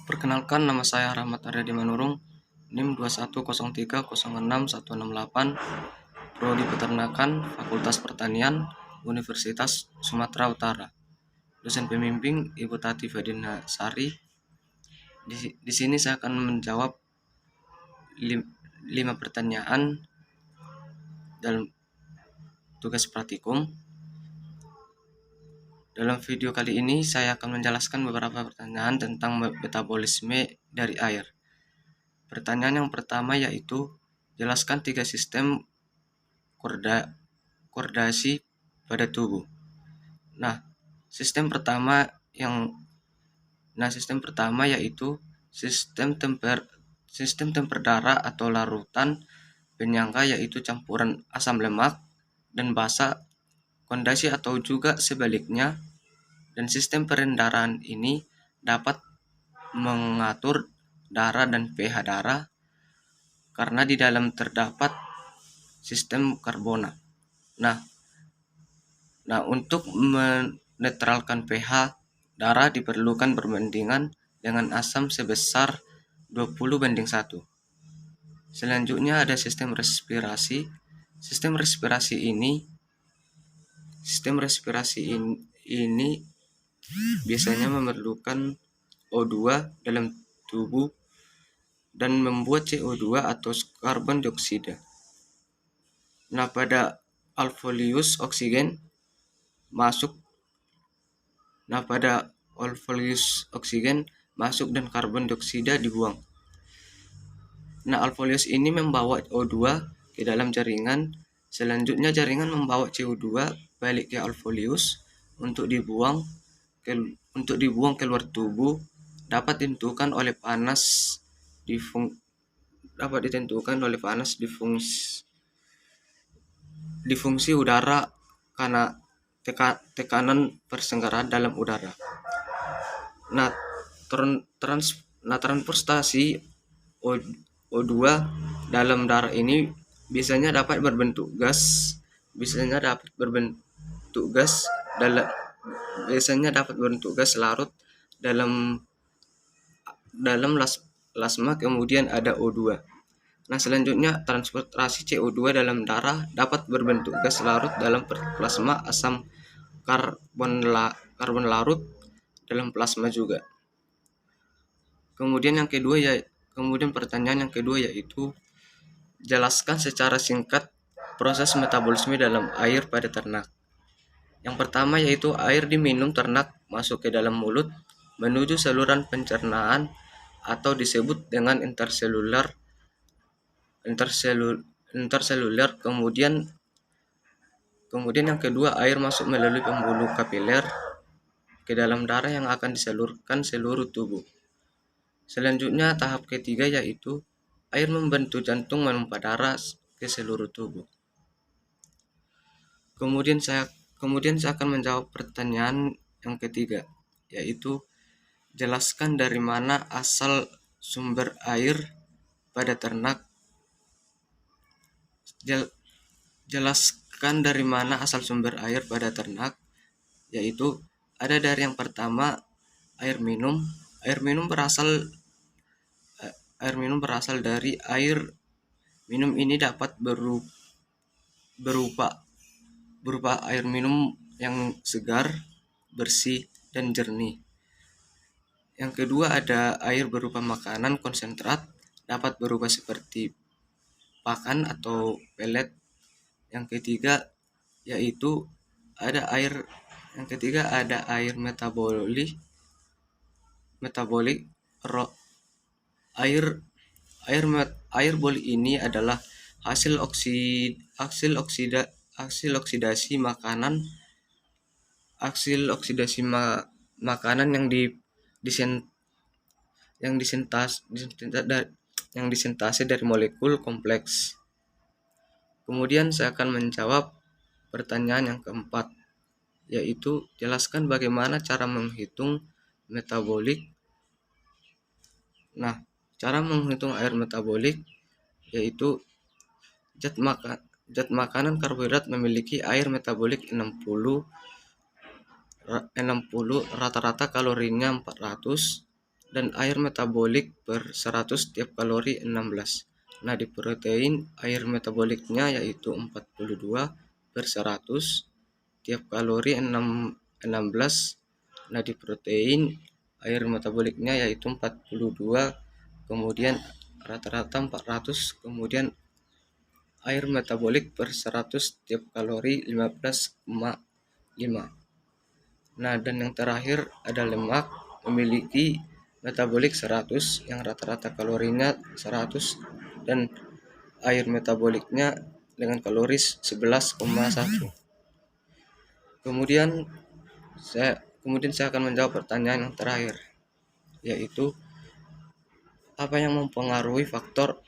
Perkenalkan, nama saya Rahmat Aryadi Manurung, NIM 2103066168, Prodi Peternakan, Fakultas Pertanian, Universitas Sumatera Utara. Dosen pembimbing Ibu Tati Fadina Sari. Di sini saya akan menjawab 5 pertanyaan dalam tugas praktikum. Dalam video kali ini saya akan menjelaskan beberapa pertanyaan tentang metabolisme dari air. Pertanyaan yang pertama yaitu, jelaskan 3 sistem koordinasi pada tubuh. Sistem pertama yaitu sistem temperatur atau larutan penyangga, yaitu campuran asam lemak dan basa, kondisi atau juga sebaliknya. Dan sistem perendaran ini dapat mengatur darah dan pH darah karena di dalam terdapat sistem karbonat. Untuk menetralkan pH darah diperlukan perbandingan dengan asam sebesar 20:1. Selanjutnya ada sistem respirasi. Sistem respirasi ini biasanya memerlukan O2 dalam tubuh dan membuat CO2 atau karbon dioksida. Pada alveolus oksigen masuk dan karbon dioksida dibuang. Alveolus ini membawa O2 ke dalam jaringan. Selanjutnya jaringan membawa CO2 balik ke alveolus untuk dibuang keluar tubuh. Dapat ditentukan oleh panas di fungsi udara karena tekanan persenggara dalam udara. Transportasi O2 dalam darah ini biasanya dapat berbentuk gas larut dalam plasma, kemudian ada O2. Selanjutnya transportasi CO2 dalam darah dapat berbentuk gas larut dalam plasma, asam karbon larut dalam plasma juga. Kemudian pertanyaan yang kedua yaitu, jelaskan secara singkat proses metabolisme dalam air pada ternak. Yang pertama yaitu, air diminum ternak masuk ke dalam mulut menuju saluran pencernaan atau disebut dengan interseluler. Kemudian yang kedua, air masuk melalui pembuluh kapiler ke dalam darah yang akan disalurkan seluruh tubuh. Selanjutnya tahap ketiga yaitu, air membantu jantung memompa darah ke seluruh tubuh. Kemudian saya akan menjawab pertanyaan yang ketiga yaitu, jelaskan dari mana asal sumber air pada ternak. Jelaskan dari mana asal sumber air pada ternak, yaitu ada dari yang pertama, air minum. Air minum berasal dari air minum. Ini dapat berupa air minum yang segar, bersih, dan jernih. Yang kedua ada air berupa makanan konsentrat, dapat berubah seperti pakan atau pelet. Yang ketiga ada air metabolik. Air bolik ini adalah hasil oksidasi makanan yang disintase dari molekul kompleks. Kemudian saya akan menjawab pertanyaan yang keempat yaitu, jelaskan bagaimana cara menghitung metabolik. Cara menghitung air metabolik yaitu, zat makanan karbohidrat memiliki air metabolik 60, rata-rata kalorinya 400, dan air metabolik per 100 tiap kalori 16. Nah, di protein air metaboliknya yaitu 42 per 100 tiap kalori 16. Nah, di protein air metaboliknya yaitu 42, kemudian rata-rata 400, kemudian air metabolik per 100 tiap kalori 15,5. Nah, dan yang terakhir ada lemak memiliki metabolik 100 yang rata-rata kalorinya 100 dan air metaboliknya dengan kalori 11,1. Kemudian saya akan menjawab pertanyaan yang terakhir, yaitu apa yang mempengaruhi faktor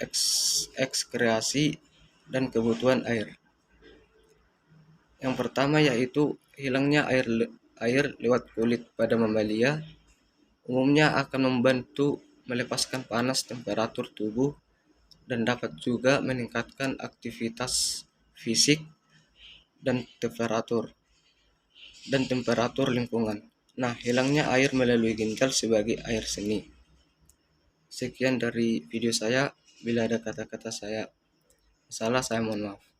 ekskreasi dan kebutuhan air. Yang pertama yaitu hilangnya air lewat kulit pada mamalia umumnya akan membantu melepaskan panas temperatur tubuh dan dapat juga meningkatkan aktivitas fisik dan temperatur lingkungan. Nah, hilangnya air melalui ginjal sebagai air seni. Sekian dari video saya. Bila ada kata-kata saya salah, saya mohon maaf.